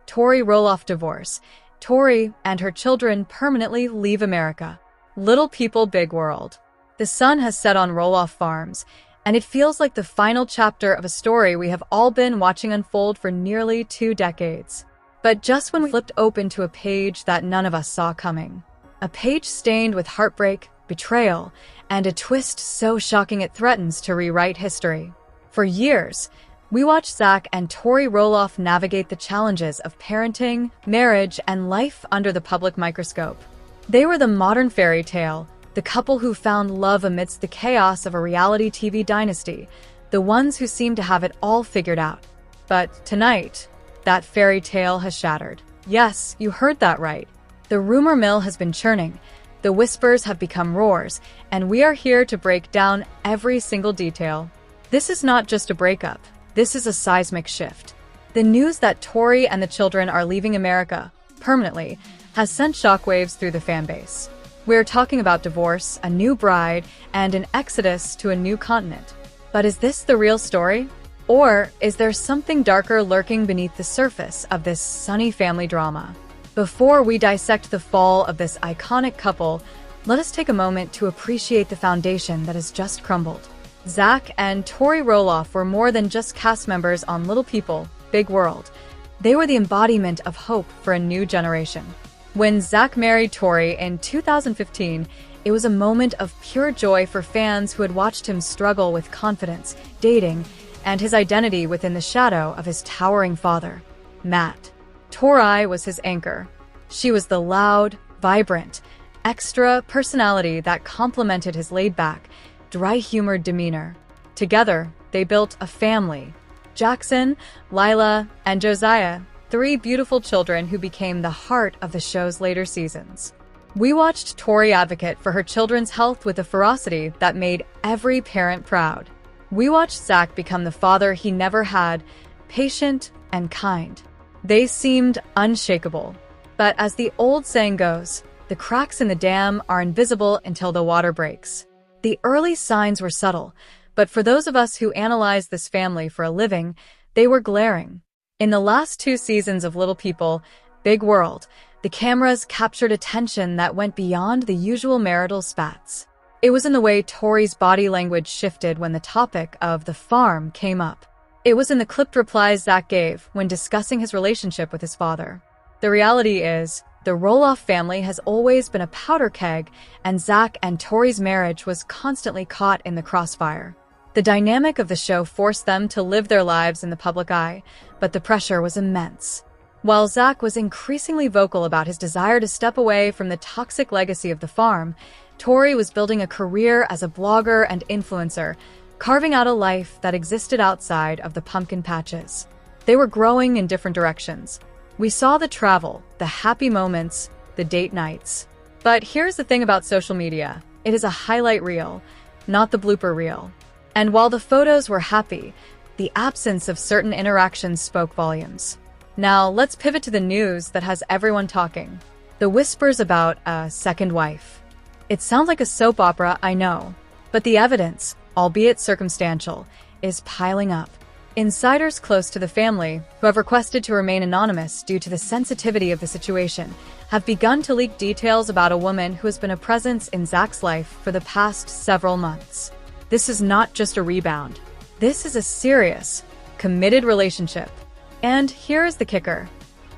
Tori Roloff divorce. Tori and her children permanently leave America. Little people, big world. The sun has set on Roloff Farms, and it feels like the final chapter of a story we have all been watching unfold for nearly 2 decades. But just when we flipped open to a page that none of us saw coming. A page stained with heartbreak, betrayal, and a twist so shocking it threatens to rewrite history. For years, we watched Zach and Tori Roloff navigate the challenges of parenting, marriage, and life under the public microscope. They were the modern fairy tale, the couple who found love amidst the chaos of a reality TV dynasty, the ones who seemed to have it all figured out. But tonight, that fairy tale has shattered. Yes, you heard that right. The rumor mill has been churning, the whispers have become roars, and we are here to break down every single detail. This is not just a breakup. This is a seismic shift. The news that Tori and the children are leaving America permanently has sent shockwaves through the fanbase. We're talking about divorce, a new bride, and an exodus to a new continent. But is this the real story? Or is there something darker lurking beneath the surface of this sunny family drama? Before we dissect the fall of this iconic couple, let us take a moment to appreciate the foundation that has just crumbled. Zach and Tori Roloff were more than just cast members on Little People, Big World. They were the embodiment of hope for a new generation. When Zach married Tori in 2015, it was a moment of pure joy for fans who had watched him struggle with confidence, dating, and his identity within the shadow of his towering father, Matt. Tori was his anchor. She was the loud, vibrant, extra personality that complemented his laid-back, dry-humored demeanor. Together, they built a family. Jackson, Lila, and Josiah, 3 beautiful children who became the heart of the show's later seasons. We watched Tori advocate for her children's health with a ferocity that made every parent proud. We watched Zach become the father he never had, patient and kind. They seemed unshakable. But as the old saying goes, the cracks in the dam are invisible until the water breaks. The early signs were subtle, but for those of us who analyze this family for a living, they were glaring. In the last 2 seasons of Little People, Big World, the cameras captured a tension that went beyond the usual marital spats. It was in the way Tori's body language shifted when the topic of the farm came up. It was in the clipped replies Zach gave when discussing his relationship with his father. The reality is, the Roloff family has always been a powder keg, and Zach and Tori's marriage was constantly caught in the crossfire. The dynamic of the show forced them to live their lives in the public eye, but the pressure was immense. While Zach was increasingly vocal about his desire to step away from the toxic legacy of the farm, Tori was building a career as a blogger and influencer, carving out a life that existed outside of the pumpkin patches. They were growing in different directions. We saw the travel, the happy moments, the date nights. But here's the thing about social media. It is a highlight reel, not the blooper reel. And while the photos were happy, the absence of certain interactions spoke volumes. Now, let's pivot to the news that has everyone talking. The whispers about a second wife. It sounds like a soap opera, I know. But the evidence, albeit circumstantial, is piling up. Insiders close to the family, who have requested to remain anonymous due to the sensitivity of the situation, have begun to leak details about a woman who has been a presence in Zach's life for the past several months. This is not just a rebound. This is a serious, committed relationship. And here's the kicker.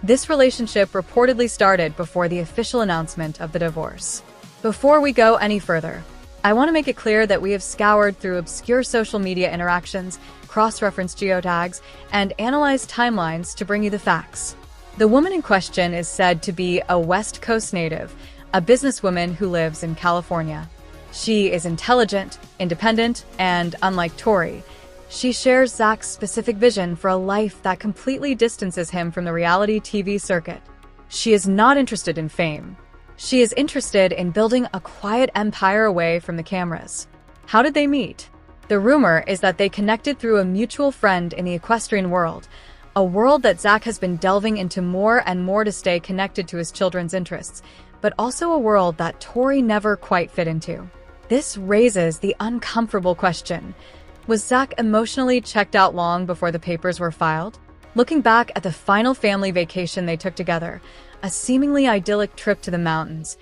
This relationship reportedly started before the official announcement of the divorce. Before we go any further, I want to make it clear that we have scoured through obscure social media interactions, cross-referenced geotags, and analyzed timelines to bring you the facts. The woman in question is said to be a West Coast native, a businesswoman who lives in California. She is intelligent, independent, and unlike Tori, she shares Zach's specific vision for a life that completely distances him from the reality TV circuit. She is not interested in fame. She is interested in building a quiet empire away from the cameras. How did they meet? The rumor is that they connected through a mutual friend in the equestrian world, a world that Zach has been delving into more and more to stay connected to his children's interests, but also a world that Tori never quite fit into. This raises the uncomfortable question. Was Zach emotionally checked out long before the papers were filed? Looking back at the final family vacation they took together, a seemingly idyllic trip to the mountains,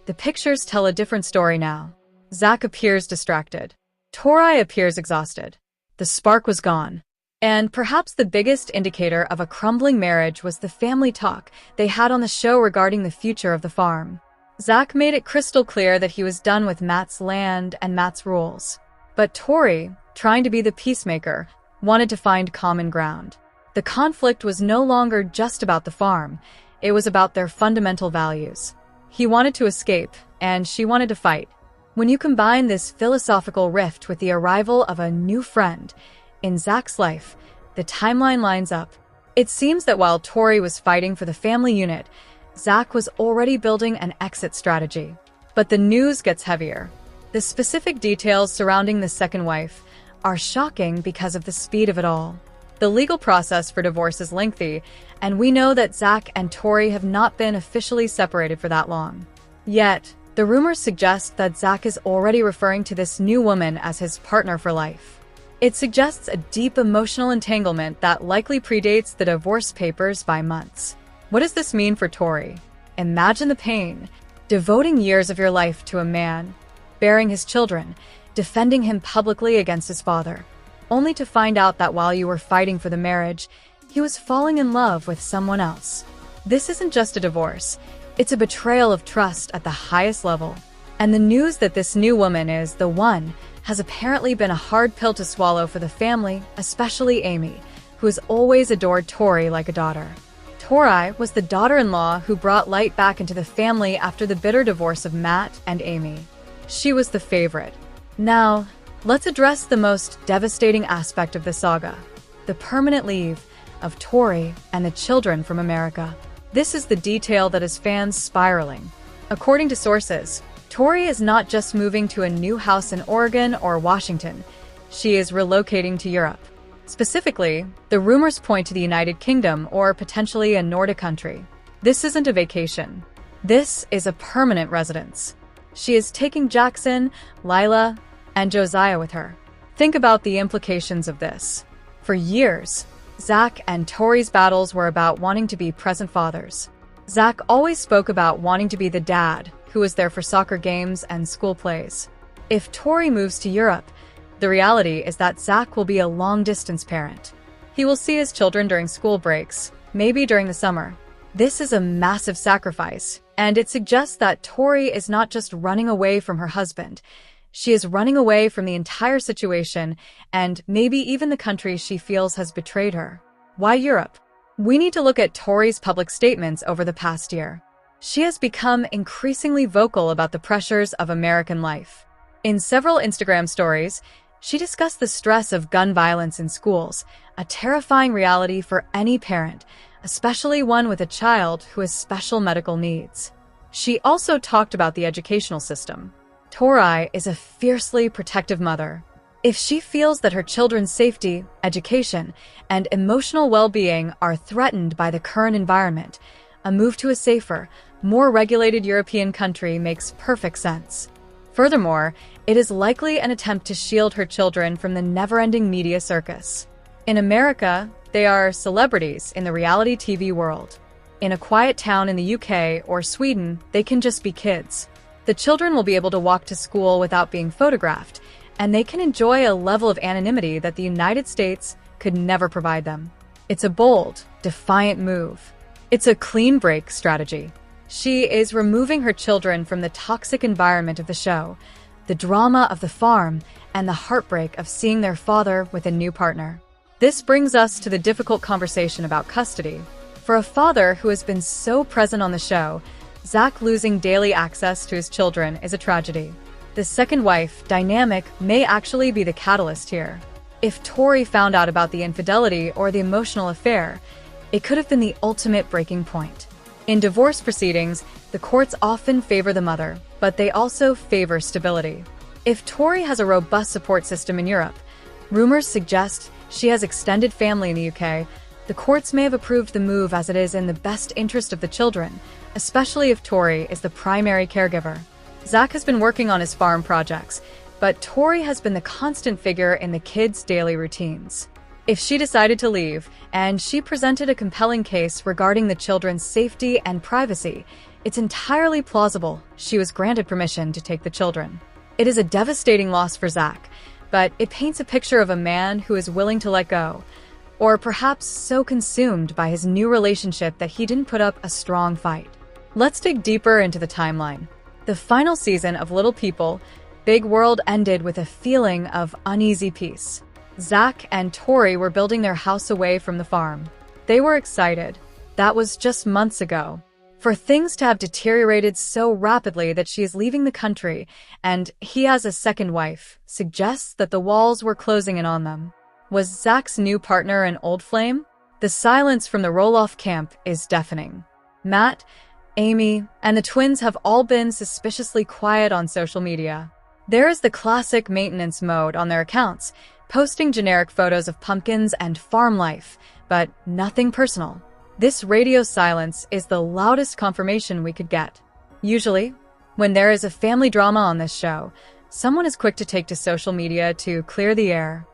the pictures tell a different story now. Zach appears distracted. Tori appears exhausted. The spark was gone. And perhaps the biggest indicator of a crumbling marriage was the family talk they had on the show regarding the future of the farm. Zach made it crystal clear that he was done with Matt's land and Matt's rules. But Tori, trying to be the peacemaker, wanted to find common ground. The conflict was no longer just about the farm, it was about their fundamental values. He wanted to escape, and she wanted to fight. When you combine this philosophical rift with the arrival of a new friend in Zach's life, the timeline lines up. It seems that while Tori was fighting for the family unit, Zach was already building an exit strategy. But the news gets heavier. The specific details surrounding the second wife are shocking because of the speed of it all. The legal process for divorce is lengthy, and we know that Zach and Tori have not been officially separated for that long. Yet, the rumors suggest that Zach is already referring to this new woman as his partner for life. It suggests a deep emotional entanglement that likely predates the divorce papers by months. What does this mean for Tori? Imagine the pain. Devoting years of your life to a man, bearing his children, defending him publicly against his father, only to find out that while you were fighting for the marriage, he was falling in love with someone else. This isn't just a divorce, it's a betrayal of trust at the highest level. And the news that this new woman is the one has apparently been a hard pill to swallow for the family, especially Amy, who has always adored Tori like a daughter. Tori was the daughter-in-law who brought light back into the family after the bitter divorce of Matt and Amy. She was the favorite. Now, let's address the most devastating aspect of the saga, the permanent leave of Tori and the children from America. This is the detail that has fans spiraling. According to sources, Tori is not just moving to a new house in Oregon or Washington, she is relocating to Europe. Specifically, the rumors point to the United Kingdom or potentially a Nordic country. This isn't a vacation. This is a permanent residence. She is taking Jackson, Lila, and Josiah with her. Think about the implications of this. For years, Zach and Tori's battles were about wanting to be present fathers. Zach always spoke about wanting to be the dad who was there for soccer games and school plays. If Tori moves to Europe, the reality is that Zach will be a long-distance parent. He will see his children during school breaks, maybe during the summer. This is a massive sacrifice, and it suggests that Tori is not just running away from her husband. She is running away from the entire situation and maybe even the country she feels has betrayed her. Why Europe? We need to look at Tori's public statements over the past year. She has become increasingly vocal about the pressures of American life. In several Instagram stories, she discussed the stress of gun violence in schools, a terrifying reality for any parent, especially one with a child who has special medical needs. She also talked about the educational system. Tori is a fiercely protective mother. If she feels that her children's safety, education, and emotional well-being are threatened by the current environment, a move to a safer, more regulated European country makes perfect sense. Furthermore, it is likely an attempt to shield her children from the never-ending media circus. In America, they are celebrities in the reality TV world. In a quiet town in the UK or Sweden, they can just be kids. The children will be able to walk to school without being photographed, and they can enjoy a level of anonymity that the United States could never provide them. It's a bold, defiant move. It's a clean break strategy. She is removing her children from the toxic environment of the show, the drama of the farm, and the heartbreak of seeing their father with a new partner. This brings us to the difficult conversation about custody. For a father who has been so present on the show, Zach losing daily access to his children is a tragedy. The second wife dynamic may actually be the catalyst here. If Tori found out about the infidelity or the emotional affair, it could have been the ultimate breaking point. In divorce proceedings, the courts often favor the mother, but they also favor stability. If Tori has a robust support system in Europe, rumors suggest she has extended family in the UK, the courts may have approved the move as it is in the best interest of the children, especially if Tori is the primary caregiver. Zach has been working on his farm projects, but Tori has been the constant figure in the kids' daily routines. if she decided to leave, and she presented a compelling case regarding the children's safety and privacy, it's entirely plausible she was granted permission to take the children. It is a devastating loss for Zach, but it paints a picture of a man who is willing to let go, or perhaps so consumed by his new relationship that he didn't put up a strong fight. Let's dig deeper into the timeline. The final season of Little People, Big World ended with a feeling of uneasy peace. Zach and Tori were building their house away from the farm. They were excited. That was just months ago. For things to have deteriorated so rapidly that she is leaving the country and he has a second wife suggests that the walls were closing in on them. Was Zach's new partner an old flame? The silence from the Roloff camp is deafening. Matt, Amy, and the twins have all been suspiciously quiet on social media. There is the classic maintenance mode on their accounts, posting generic photos of pumpkins and farm life, but nothing personal. This radio silence is the loudest confirmation we could get. Usually, when there is a family drama on this show, someone is quick to take to social media to clear the air.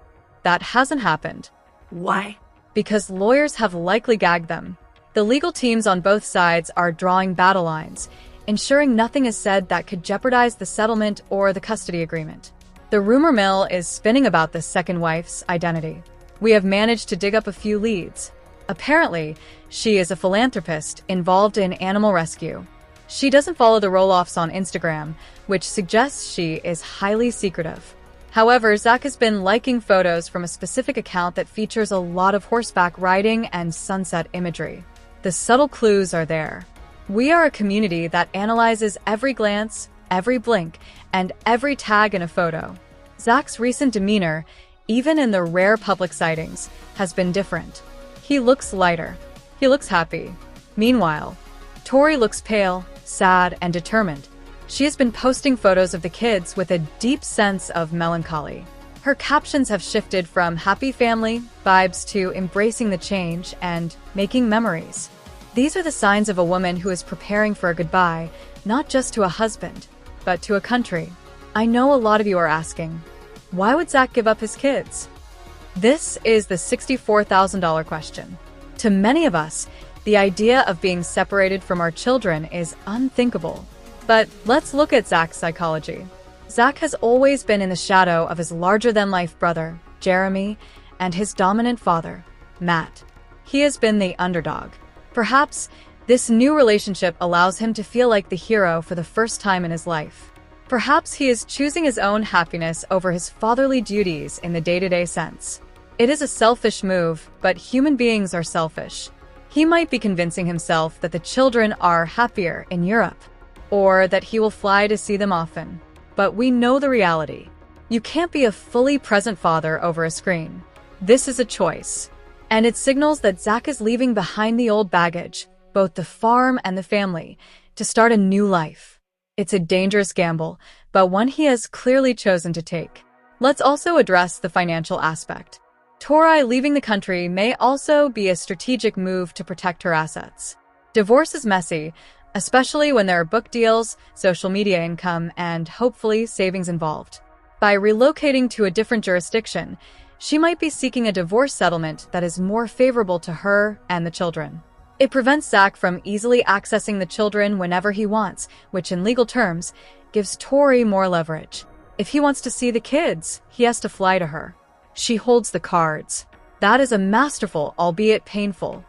That hasn't happened. Why? Because lawyers have likely gagged them. The legal teams on both sides are drawing battle lines, ensuring nothing is said that could jeopardize the settlement or the custody agreement. The rumor mill is spinning about this second wife's identity. We have managed to dig up a few leads. Apparently, she is a philanthropist involved in animal rescue. She doesn't follow the Roloffs on Instagram, which suggests she is highly secretive. However, Zach has been liking photos from a specific account that features a lot of horseback riding and sunset imagery. The subtle clues are there. We are a community that analyzes every glance, every blink, and every tag in a photo. Zach's recent demeanor, even in the rare public sightings, has been different. He looks lighter. He looks happy. Meanwhile, Tori looks pale, sad, and determined. She has been posting photos of the kids with a deep sense of melancholy. Her captions have shifted from happy family vibes to embracing the change and making memories. These are the signs of a woman who is preparing for a goodbye, not just to a husband, but to a country. I know a lot of you are asking, why would Zach give up his kids? This is the $64,000 question. To many of us, the idea of being separated from our children is unthinkable. But let's look at Zach's psychology. Zach has always been in the shadow of his larger-than-life brother, Jeremy, and his dominant father, Matt. He has been the underdog. Perhaps this new relationship allows him to feel like the hero for the first time in his life. Perhaps he is choosing his own happiness over his fatherly duties in the day-to-day sense. It is a selfish move, but human beings are selfish. He might be convincing himself that the children are happier in Europe, or that he will fly to see them often. But we know the reality. You can't be a fully present father over a screen. This is a choice. And it signals that Zach is leaving behind the old baggage, both the farm and the family, to start a new life. It's a dangerous gamble, but one he has clearly chosen to take. Let's also address the financial aspect. Tori leaving the country may also be a strategic move to protect her assets. Divorce is messy, especially when there are book deals, social media income, and hopefully savings involved. By relocating to a different jurisdiction, she might be seeking a divorce settlement that is more favorable to her and the children. It prevents Zach from easily accessing the children whenever he wants, which in legal terms gives Tori more leverage. If he wants to see the kids, he has to fly to her. She holds the cards. That is a masterful, albeit painful,